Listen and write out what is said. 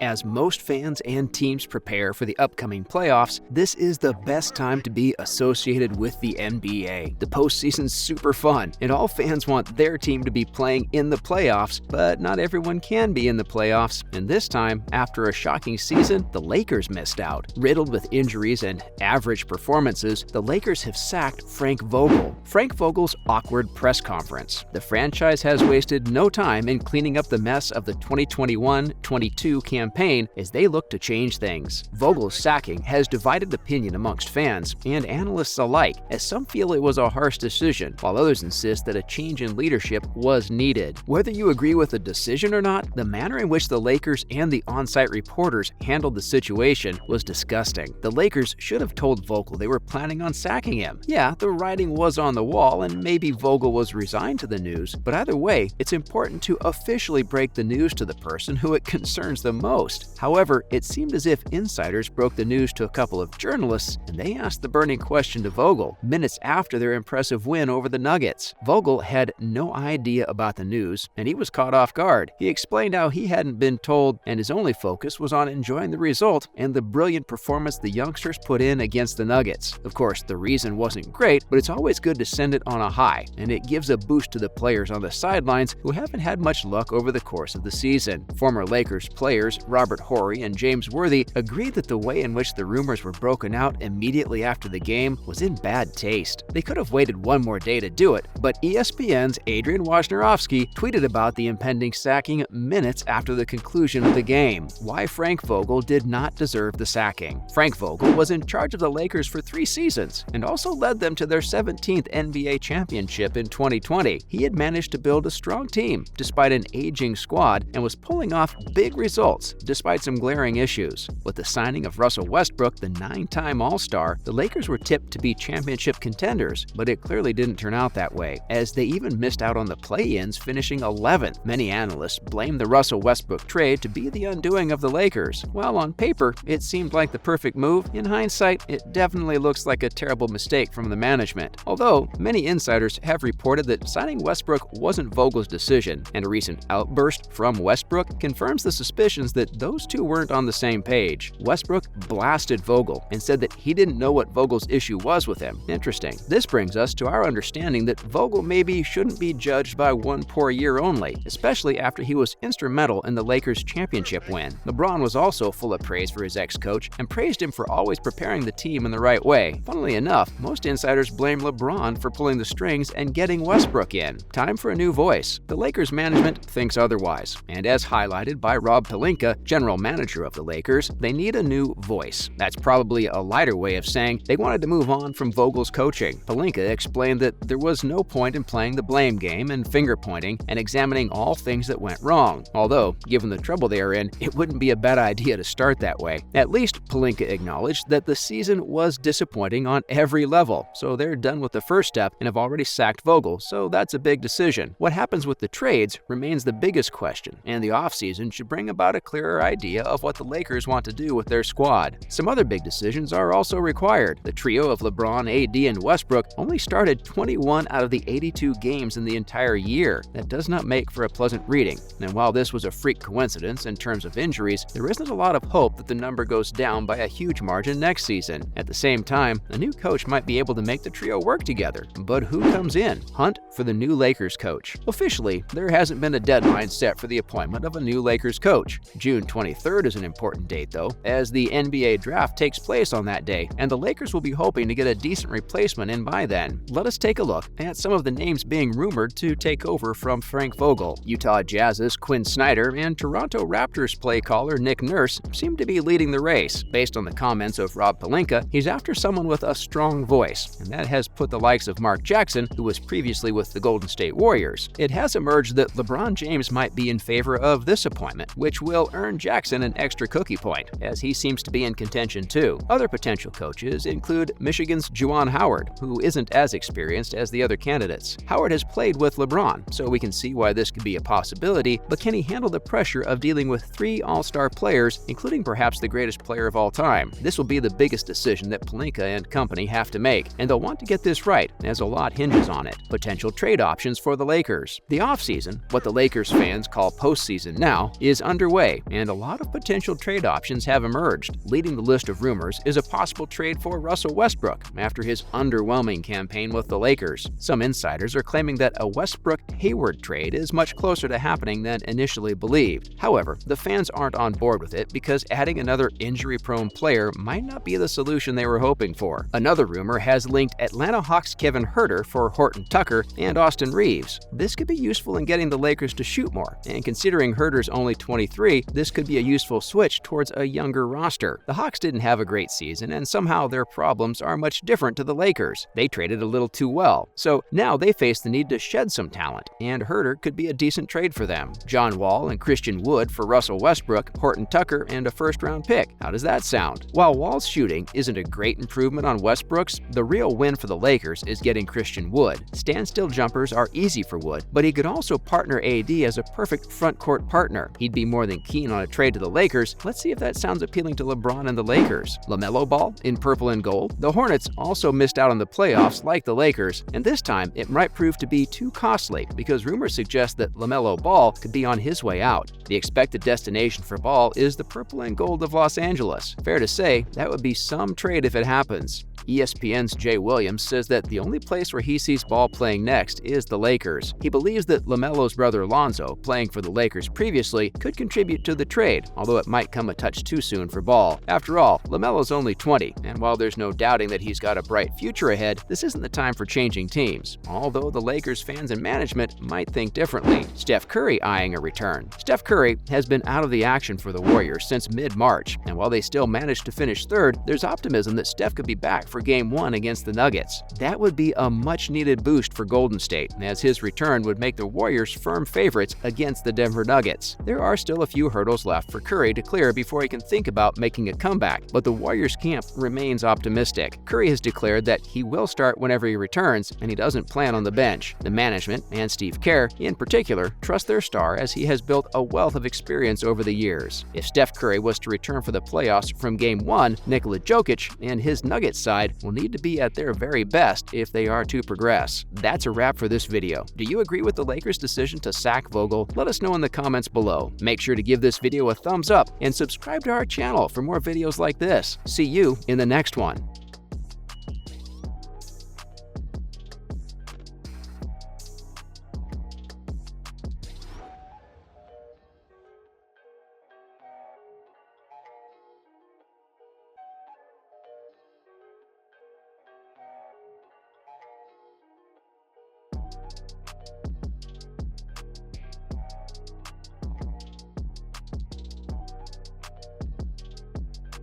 As most fans and teams prepare for the upcoming playoffs, this is the best time to be associated with the NBA. The postseason's super fun, and all fans want their team to be playing in the playoffs, but not everyone can be in the playoffs. And this time, after a shocking season, the Lakers missed out. Riddled with injuries and average performances, the Lakers have sacked Frank Vogel. Frank Vogel's awkward press conference. The franchise has wasted no time in cleaning up the mess of the 2021-22 campaign as they look to change things. Vogel's sacking has divided opinion amongst fans and analysts alike, as some feel it was a harsh decision, while others insist that a change in leadership was needed. Whether you agree with the decision or not, the manner in which the Lakers and the on-site reporters handled the situation was disgusting. The Lakers should have told Vogel they were planning on sacking him. Yeah, the writing was on the wall and maybe Vogel was resigned to the news, but either way, it's important to officially break the news to the person who it concerns the most. However, it seemed as if insiders broke the news to a couple of journalists, and they asked the burning question to Vogel minutes after their impressive win over the Nuggets. Vogel had no idea about the news, and he was caught off guard. He explained how he hadn't been told, and his only focus was on enjoying the result and the brilliant performance the youngsters put in against the Nuggets. Of course, the reason wasn't great, but it's always good to send it on a high, and it gives a boost to the players on the sidelines who haven't had much luck over the course of the season. Former Lakers players Robert Horry and James Worthy agreed that the way in which the rumors were broken out immediately after the game was in bad taste. They could have waited one more day to do it, but ESPN's Adrian Wojnarowski tweeted about the impending sacking minutes after the conclusion of the game. Why Frank Vogel did not deserve the sacking. Frank Vogel was in charge of the Lakers for 3 seasons and also led them to their 17th NBA championship in 2020. He had managed to build a strong team despite an aging squad and was pulling off big results despite some glaring issues. With the signing of Russell Westbrook, the 9-time All-Star, the Lakers were tipped to be championship contenders, but it clearly didn't turn out that way, as they even missed out on the play-ins, finishing 11th. Many analysts blame the Russell Westbrook trade to be the undoing of the Lakers. While on paper, it seemed like the perfect move, in hindsight, it definitely looks like a terrible mistake from the management. Although, many insiders have reported that signing Westbrook wasn't Vogel's decision, and a recent outburst from Westbrook confirms the suspicions that those two weren't on the same page. Westbrook blasted Vogel and said that he didn't know what Vogel's issue was with him. Interesting. This brings us to our understanding that Vogel maybe shouldn't be judged by one poor year only, especially after he was instrumental in the Lakers' championship win. LeBron was also full of praise for his ex-coach and praised him for always preparing the team in the right way. Funnily enough, most insiders blame LeBron for pulling the strings and getting Westbrook in. Time for a new voice. The Lakers management thinks otherwise, and as highlighted by Rob Pelinka, general manager of the Lakers, they need a new voice. That's probably a lighter way of saying they wanted to move on from Vogel's coaching. Pelinka explained that there was no point in playing the blame game and finger-pointing and examining all things that went wrong. Although, given the trouble they are in, it wouldn't be a bad idea to start that way. At least, Pelinka acknowledged that the season was disappointing on every level, so they're done with the first step and have already sacked Vogel, so that's a big decision. What happens with the trades remains the biggest question, and the offseason should bring about a clearer idea of what the Lakers want to do with their squad. Some other big decisions are also required. The trio of LeBron, AD, and Westbrook only started 21 out of the 82 games in the entire year. That does not make for a pleasant reading. And while this was a freak coincidence in terms of injuries, there isn't a lot of hope that the number goes down by a huge margin next season. At the same time, a new coach might be able to make the trio work together. But who comes in? Hunt for the new Lakers coach. Officially, there hasn't been a deadline set for the appointment of a new Lakers coach. June 23rd is an important date, though, as the NBA draft takes place on that day, and the Lakers will be hoping to get a decent replacement in by then. Let us take a look at some of the names being rumored to take over from Frank Vogel. Utah Jazz's Quinn Snyder and Toronto Raptors play caller Nick Nurse seem to be leading the race. Based on the comments of Rob Pelinka, he's after someone with a strong voice, and that has put the likes of Mark Jackson, who was previously with the Golden State Warriors. It has emerged that LeBron James might be in favor of this appointment, which will earn Jackson an extra cookie point, as he seems to be in contention too. Other potential coaches include Michigan's Juwan Howard, who isn't as experienced as the other candidates. Howard has played with LeBron, so we can see why this could be a possibility, but can he handle the pressure of dealing with 3 all-star players, including perhaps the greatest player of all time? This will be the biggest decision that Pelinka and company have to make, and they'll want to get this right, as a lot hinges on it. Potential trade options for the Lakers. The offseason, what the Lakers fans call postseason now, is underway, and a lot of potential trade options have emerged. Leading the list of rumors is a possible trade for Russell Westbrook after his underwhelming campaign with the Lakers. Some insiders are claiming that a Westbrook-Hayward trade is much closer to happening than initially believed. However, the fans aren't on board with it because adding another injury-prone player might not be the solution they were hoping for. Another rumor has linked Atlanta Hawks' Kevin Huerter for Horton Tucker and Austin Reeves. This could be useful in getting the Lakers to shoot more, and considering Huerter's only 23, this could be a useful switch towards a younger roster. The Hawks didn't have a great season, and somehow their problems are much different to the Lakers. They traded a little too well, so now they face the need to shed some talent, and Huerter could be a decent trade for them. John Wall and Christian Wood for Russell Westbrook, Horton Tucker, and a first-round pick. How does that sound? While Wall's shooting isn't a great improvement on Westbrook's, the real win for the Lakers is getting Christian Wood. Standstill jumpers are easy for Wood, but he could also partner AD as a perfect front-court partner. He'd be more than keen on a trade to the Lakers. Let's see if that sounds appealing to LeBron and the Lakers. LaMelo Ball in purple and gold. The Hornets also missed out on the playoffs like the Lakers, and this time it might prove to be too costly because rumors suggest that LaMelo Ball could be on his way out. The expected destination for Ball is the purple and gold of Los Angeles. Fair to say, that would be some trade if it happens. ESPN's Jay Williams says that the only place where he sees Ball playing next is the Lakers. He believes that LaMelo's brother Lonzo, playing for the Lakers previously, could contribute to the trade, although it might come a touch too soon for Ball. After all, LaMelo's only 20, and while there's no doubting that he's got a bright future ahead, this isn't the time for changing teams, although the Lakers fans and management might think differently. Steph Curry eyeing a return. Steph Curry has been out of the action for the Warriors since mid-March, and while they still managed to finish third, there's optimism that Steph could be back for Game 1 against the Nuggets. That would be a much-needed boost for Golden State, as his return would make the Warriors firm favorites against the Denver Nuggets. There are still a few hurdles left for Curry to clear before he can think about making a comeback, but the Warriors camp remains optimistic. Curry has declared that he will start whenever he returns, and he doesn't plan on the bench. The management, and Steve Kerr in particular, trust their star as he has built a wealth of experience over the years. If Steph Curry was to return for the playoffs from Game 1, Nikola Jokic and his Nuggets side will need to be at their very best if they are to progress. That's a wrap for this video. Do you agree with the Lakers' decision to sack Vogel? Let us know in the comments below. Make sure to give this video a thumbs up and subscribe to our channel for more videos like this. See you in the next one.